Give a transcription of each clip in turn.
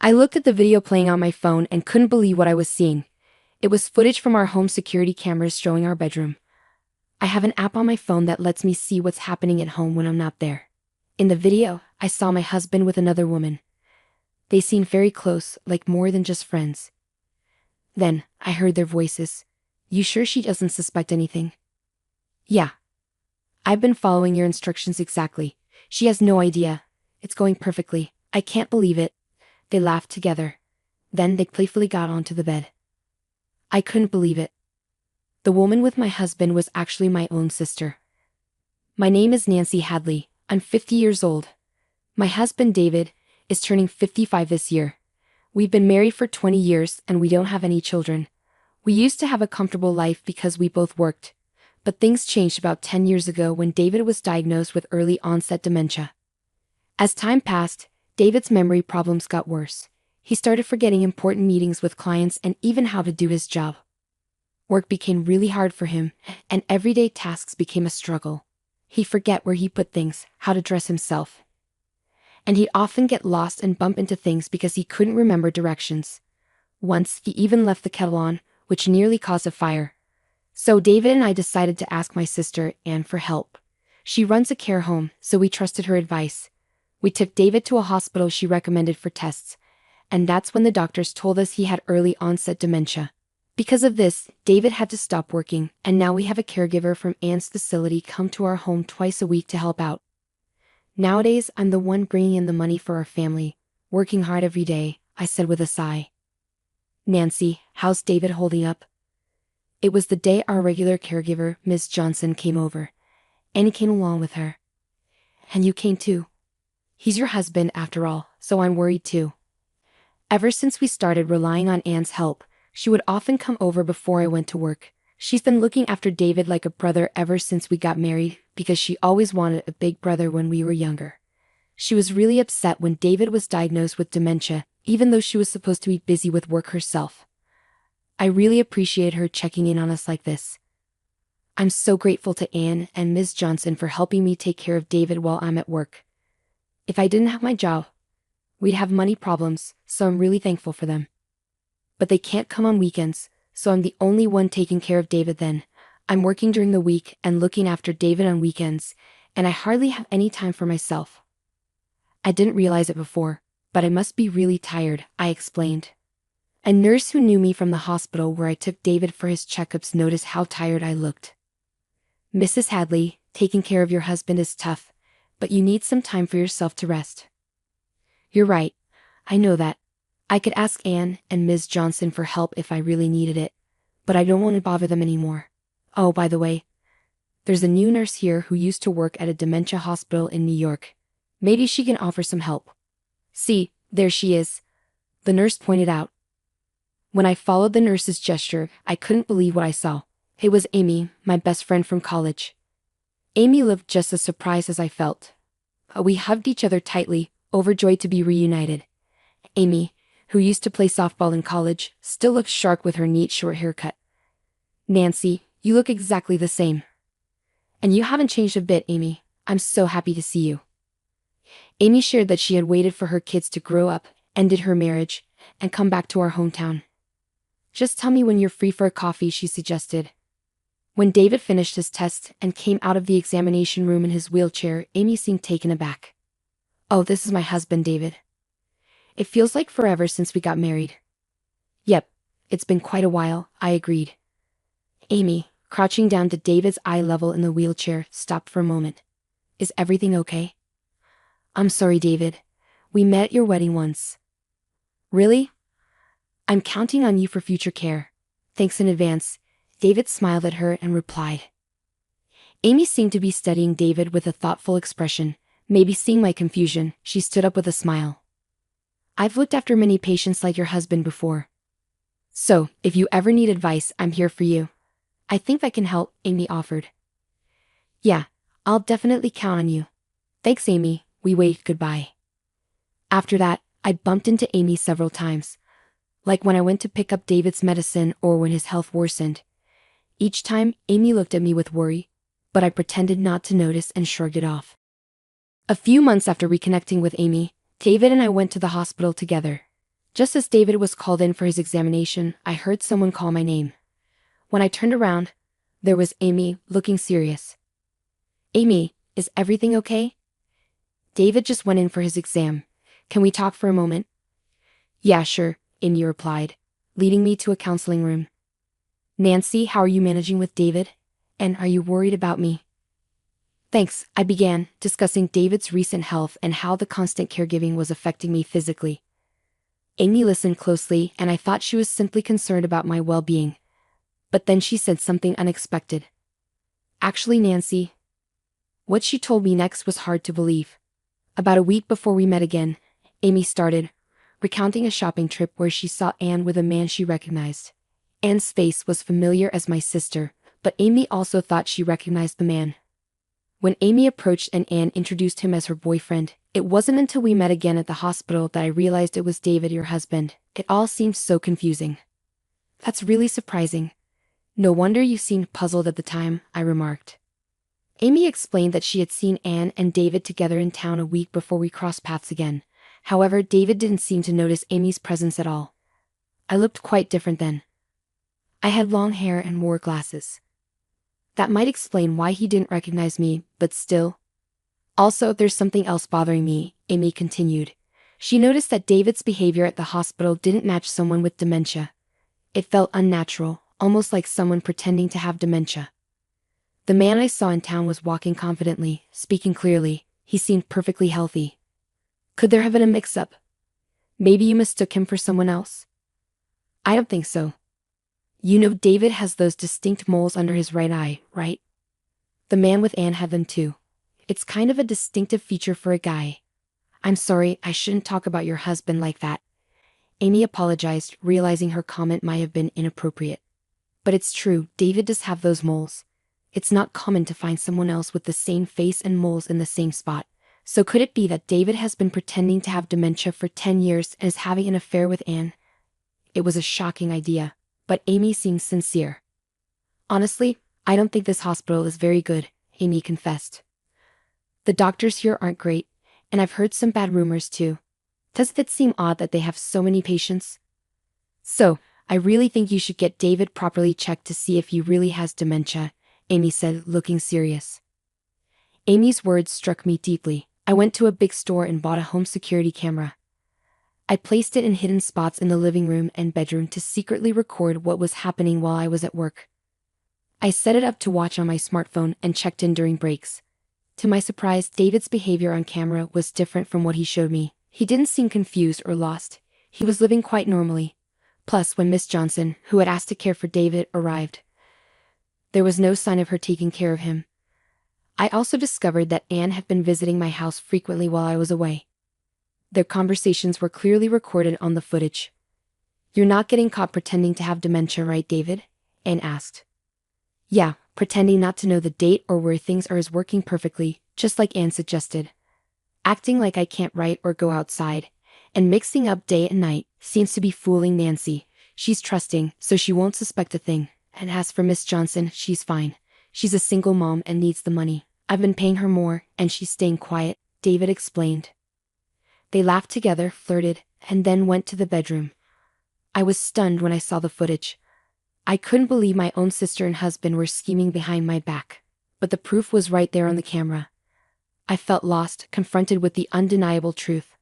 I looked at the video playing on my phone and couldn't believe what I was seeing. It was footage from our home security cameras showing our bedroom. I have an app on my phone that lets me see what's happening at home when I'm not there. In the video, I saw my husband with another woman. They seemed very close, like more than just friends. Then, I heard their voices. You sure she doesn't suspect anything? Yeah. I've been following your instructions exactly. She has no idea. It's going perfectly. I can't believe it. They laughed together. Then they playfully got onto the bed. I couldn't believe it. The woman with my husband was actually my own sister. My name is Nancy Hadley. I'm 50 years old. My husband David is turning 55 this year. We've been married for 20 years and we don't have any children. We used to have a comfortable life because we both worked. But things changed about 10 years ago when David was diagnosed with early onset dementia. As time passed, David's memory problems got worse. He started forgetting important meetings with clients and even how to do his job. Work became really hard for him, and everyday tasks became a struggle. He'd forget where he put things, how to dress himself. And he'd often get lost and bump into things because he couldn't remember directions. Once, he even left the kettle on, which nearly caused a fire. So David and I decided to ask my sister, Anne, for help. She runs a care home, so we trusted her advice. We took David to a hospital she recommended for tests, and that's when the doctors told us he had early onset dementia. Because of this, David had to stop working, and now we have a caregiver from Anne's facility come to our home twice a week to help out. Nowadays, I'm the one bringing in the money for our family, working hard every day, I said with a sigh. Nancy, how's David holding up? It was the day our regular caregiver, Ms. Johnson, came over. Annie came along with her. And you came too. He's your husband after all, so I'm worried too. Ever since we started relying on Anne's help, she would often come over before I went to work. She's been looking after David like a brother ever since we got married, because she always wanted a big brother when we were younger. She was really upset when David was diagnosed with dementia, even though she was supposed to be busy with work herself. I really appreciate her checking in on us like this. I'm so grateful to Anne and Ms. Johnson for helping me take care of David while I'm at work. If I didn't have my job, we'd have money problems, so I'm really thankful for them. But they can't come on weekends, so I'm the only one taking care of David then. I'm working during the week and looking after David on weekends, and I hardly have any time for myself. I didn't realize it before, but I must be really tired, I explained. A nurse who knew me from the hospital where I took David for his checkups noticed how tired I looked. Mrs. Hadley, taking care of your husband is tough, but you need some time for yourself to rest. You're right. I know that. I could ask Anne and Ms. Johnson for help if I really needed it, but I don't want to bother them anymore. Oh, by the way, there's a new nurse here who used to work at a dementia hospital in New York. Maybe she can offer some help. See, there she is, the nurse pointed out. When I followed the nurse's gesture, I couldn't believe what I saw. It was Amy, my best friend from college. Amy looked just as surprised as I felt. We hugged each other tightly, overjoyed to be reunited. Amy, who used to play softball in college, still looked sharp with her neat short haircut. Nancy, you look exactly the same. And you haven't changed a bit, Amy. I'm so happy to see you. Amy shared that she had waited for her kids to grow up, ended her marriage, and come back to our hometown. Just tell me when you're free for a coffee, she suggested. When David finished his test and came out of the examination room in his wheelchair, Amy seemed taken aback. Oh, this is my husband, David. It feels like forever since we got married. Yep, it's been quite a while, I agreed. Amy, crouching down to David's eye level in the wheelchair, stopped for a moment. Is everything okay? I'm sorry, David. We met at your wedding once. Really? I'm counting on you for future care. Thanks in advance. David smiled at her and replied. Amy seemed to be studying David with a thoughtful expression. Maybe seeing my confusion, she stood up with a smile. I've looked after many patients like your husband before. So, if you ever need advice, I'm here for you. I think I can help, Amy offered. Yeah, I'll definitely count on you. Thanks, Amy. We waved goodbye. After that, I bumped into Amy several times. Like when I went to pick up David's medicine or when his health worsened. Each time, Amy looked at me with worry, but I pretended not to notice and shrugged it off. A few months after reconnecting with Amy, David and I went to the hospital together. Just as David was called in for his examination, I heard someone call my name. When I turned around, there was Amy, looking serious. "Amy, is everything okay?" "David just went in for his exam. Can we talk for a moment?" "Yeah, sure," Amy replied, leading me to a counseling room. "Nancy, how are you managing with David? And are you worried about me?" "Thanks," I began, discussing David's recent health and how the constant caregiving was affecting me physically. Amy listened closely, and I thought she was simply concerned about my well-being. But then she said something unexpected. "Actually, Nancy." What she told me next was hard to believe. About a week before we met again, Amy started, recounting a shopping trip where she saw Anne with a man she recognized. Anne's face was familiar as my sister, but Amy also thought she recognized the man. When Amy approached and Anne introduced him as her boyfriend, it wasn't until we met again at the hospital that I realized it was David, your husband. It all seemed so confusing. "That's really surprising. No wonder you seemed puzzled at the time," I remarked. Amy explained that she had seen Anne and David together in town a week before we crossed paths again. However, David didn't seem to notice Amy's presence at all. I looked quite different then. I had long hair and wore glasses. That might explain why he didn't recognize me, but still. "Also, there's something else bothering me," Amy continued. She noticed that David's behavior at the hospital didn't match someone with dementia. It felt unnatural, almost like someone pretending to have dementia. "The man I saw in town was walking confidently, speaking clearly. He seemed perfectly healthy. Could there have been a mix-up? Maybe you mistook him for someone else?" "I don't think so. You know, David has those distinct moles under his right eye, right? The man with Anne had them too. It's kind of a distinctive feature for a guy." "I'm sorry, I shouldn't talk about your husband like that." Amy apologized, realizing her comment might have been inappropriate. "But it's true, David does have those moles. It's not common to find someone else with the same face and moles in the same spot. So could it be that David has been pretending to have dementia for 10 years and is having an affair with Anne?" It was a shocking idea, but Amy seemed sincere. "Honestly, I don't think this hospital is very good," Amy confessed. "The doctors here aren't great, and I've heard some bad rumors too. Doesn't it seem odd that they have so many patients? So, I really think you should get David properly checked to see if he really has dementia," Amy said, looking serious. Amy's words struck me deeply. I went to a big store and bought a home security camera. I placed it in hidden spots in the living room and bedroom to secretly record what was happening while I was at work. I set it up to watch on my smartphone and checked in during breaks. To my surprise, David's behavior on camera was different from what he showed me. He didn't seem confused or lost. He was living quite normally. Plus, when Miss Johnson, who had asked to care for David, arrived, there was no sign of her taking care of him. I also discovered that Anne had been visiting my house frequently while I was away. Their conversations were clearly recorded on the footage. "You're not getting caught pretending to have dementia, right, David?" Anne asked. "Yeah, pretending not to know the date or where things are is working perfectly, just like Anne suggested. Acting like I can't write or go outside, and mixing up day and night, seems to be fooling Nancy. She's trusting, so she won't suspect a thing. And as for Miss Johnson, she's fine. She's a single mom and needs the money. I've been paying her more, and she's staying quiet," David explained. They laughed together, flirted, and then went to the bedroom. I was stunned when I saw the footage. I couldn't believe my own sister and husband were scheming behind my back. But the proof was right there on the camera. I felt lost, confronted with the undeniable truth.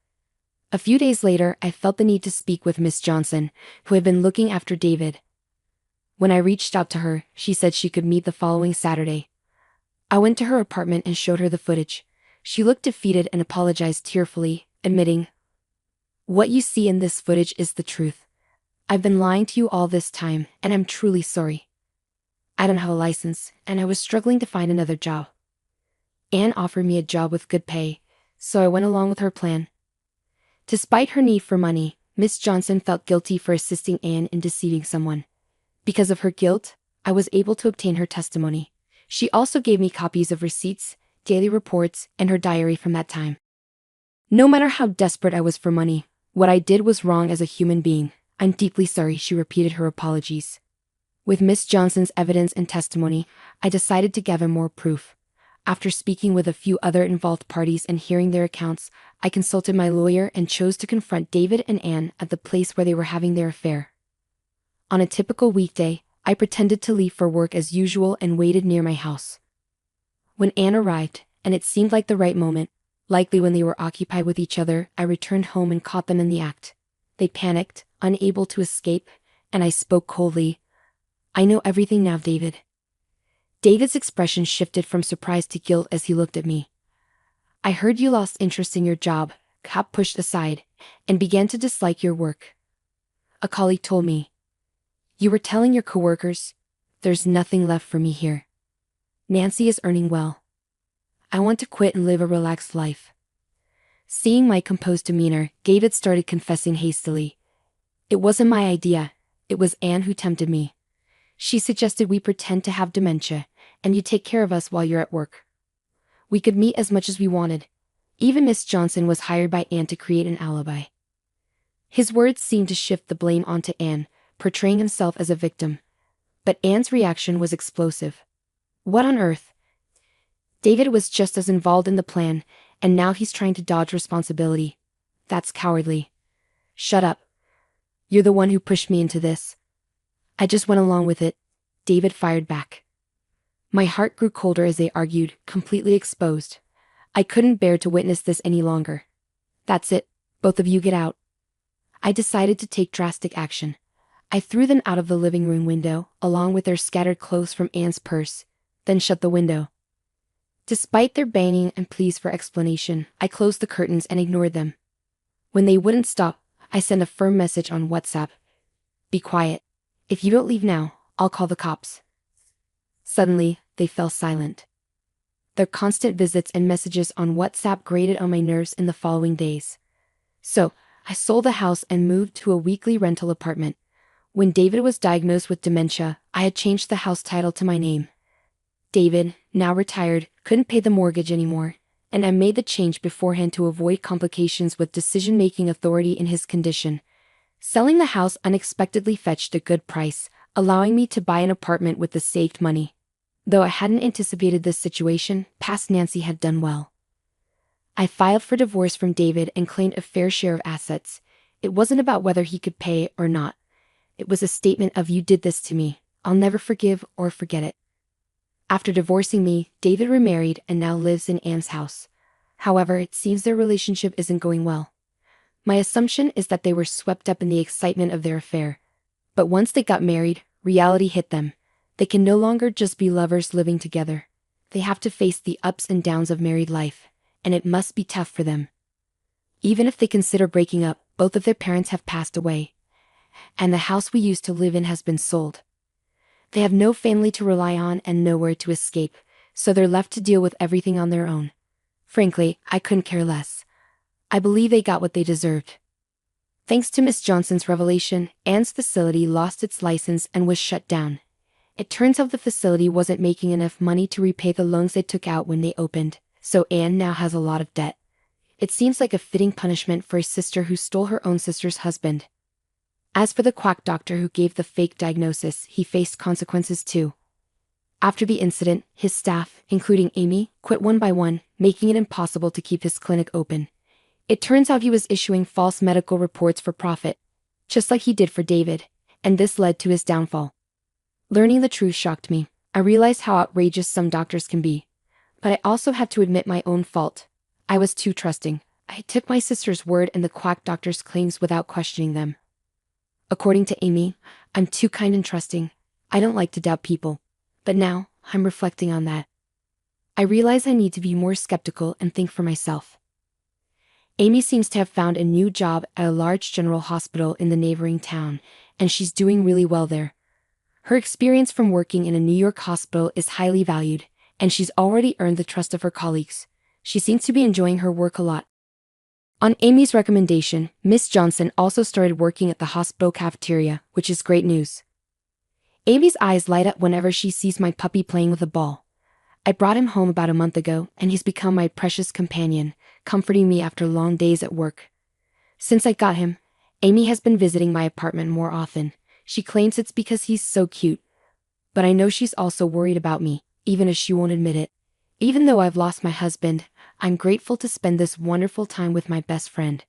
A few days later, I felt the need to speak with Miss Johnson, who had been looking after David. When I reached out to her, she said she could meet the following Saturday. I went to her apartment and showed her the footage. She looked defeated and apologized tearfully, admitting, "What you see in this footage is the truth. I've been lying to you all this time, and I'm truly sorry. I don't have a license, and I was struggling to find another job. Anne offered me a job with good pay, so I went along with her plan." Despite her need for money, Miss Johnson felt guilty for assisting Anne in deceiving someone. Because of her guilt, I was able to obtain her testimony. She also gave me copies of receipts, daily reports, and her diary from that time. No matter how desperate I was for money, what I did was wrong as a human being. "I'm deeply sorry," she repeated her apologies. With Miss Johnson's evidence and testimony, I decided to gather more proof. After speaking with a few other involved parties and hearing their accounts, I consulted my lawyer and chose to confront David and Anne at the place where they were having their affair. On a typical weekday, I pretended to leave for work as usual and waited near my house. When Anne arrived, and it seemed like the right moment, likely when they were occupied with each other, I returned home and caught them in the act. They panicked, unable to escape, and I spoke coldly. "I know everything now, David." David's expression shifted from surprise to guilt as he looked at me. "I heard you lost interest in your job," Cap pushed aside, "and began to dislike your work. A colleague told me. You were telling your coworkers, there's nothing left for me here. Nancy is earning well. I want to quit and live a relaxed life." Seeing my composed demeanor, David started confessing hastily. "It wasn't my idea, it was Anne who tempted me. She suggested we pretend to have dementia, and you take care of us while you're at work. We could meet as much as we wanted. Even Miss Johnson was hired by Anne to create an alibi." His words seemed to shift the blame onto Anne, portraying himself as a victim. But Anne's reaction was explosive. "What on earth? David was just as involved in the plan, and now he's trying to dodge responsibility. That's cowardly." "Shut up. You're the one who pushed me into this." "I just went along with it," David fired back. My heart grew colder as they argued, completely exposed. I couldn't bear to witness this any longer. "That's it, both of you get out." I decided to take drastic action. I threw them out of the living room window, along with their scattered clothes from Anne's purse, then shut the window. Despite their banging and pleas for explanation, I closed the curtains and ignored them. When they wouldn't stop, I sent a firm message on WhatsApp. "Be quiet. If you don't leave now, I'll call the cops." Suddenly, they fell silent. Their constant visits and messages on WhatsApp grated on my nerves in the following days. So, I sold the house and moved to a weekly rental apartment. When David was diagnosed with dementia, I had changed the house title to my name. David, now retired, couldn't pay the mortgage anymore, and I made the change beforehand to avoid complications with decision-making authority in his condition. Selling the house unexpectedly fetched a good price, allowing me to buy an apartment with the saved money. Though I hadn't anticipated this situation, past Nancy had done well. I filed for divorce from David and claimed a fair share of assets. It wasn't about whether he could pay or not. It was a statement of, "You did this to me. I'll never forgive or forget it." After divorcing me, David remarried and now lives in Anne's house. However, it seems their relationship isn't going well. My assumption is that they were swept up in the excitement of their affair. But once they got married, reality hit them. They can no longer just be lovers living together. They have to face the ups and downs of married life, and it must be tough for them. Even if they consider breaking up, both of their parents have passed away, and the house we used to live in has been sold. They have no family to rely on and nowhere to escape, so they're left to deal with everything on their own. Frankly, I couldn't care less. I believe they got what they deserved. Thanks to Miss Johnson's revelation, Anne's facility lost its license and was shut down. It turns out the facility wasn't making enough money to repay the loans they took out when they opened, so Anne now has a lot of debt. It seems like a fitting punishment for a sister who stole her own sister's husband. As for the quack doctor who gave the fake diagnosis, he faced consequences too. After the incident, his staff, including Amy, quit one by one, making it impossible to keep his clinic open. It turns out he was issuing false medical reports for profit, just like he did for David, and this led to his downfall. Learning the truth shocked me. I realized how outrageous some doctors can be. But I also had to admit my own fault. I was too trusting. I took my sister's word and the quack doctor's claims without questioning them. According to Amy, I'm too kind and trusting. I don't like to doubt people. But now, I'm reflecting on that. I realize I need to be more skeptical and think for myself. Amy seems to have found a new job at a large general hospital in the neighboring town, and she's doing really well there. Her experience from working in a New York hospital is highly valued, and she's already earned the trust of her colleagues. She seems to be enjoying her work a lot. On Amy's recommendation, Miss Johnson also started working at the hospital cafeteria, which is great news. Amy's eyes light up whenever she sees my puppy playing with a ball. I brought him home about a month ago, and he's become my precious companion, comforting me after long days at work. Since I got him, Amy has been visiting my apartment more often. She claims it's because he's so cute. But I know she's also worried about me, even if she won't admit it. Even though I've lost my husband, I'm grateful to spend this wonderful time with my best friend.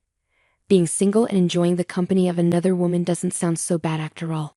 Being single and enjoying the company of another woman doesn't sound so bad after all.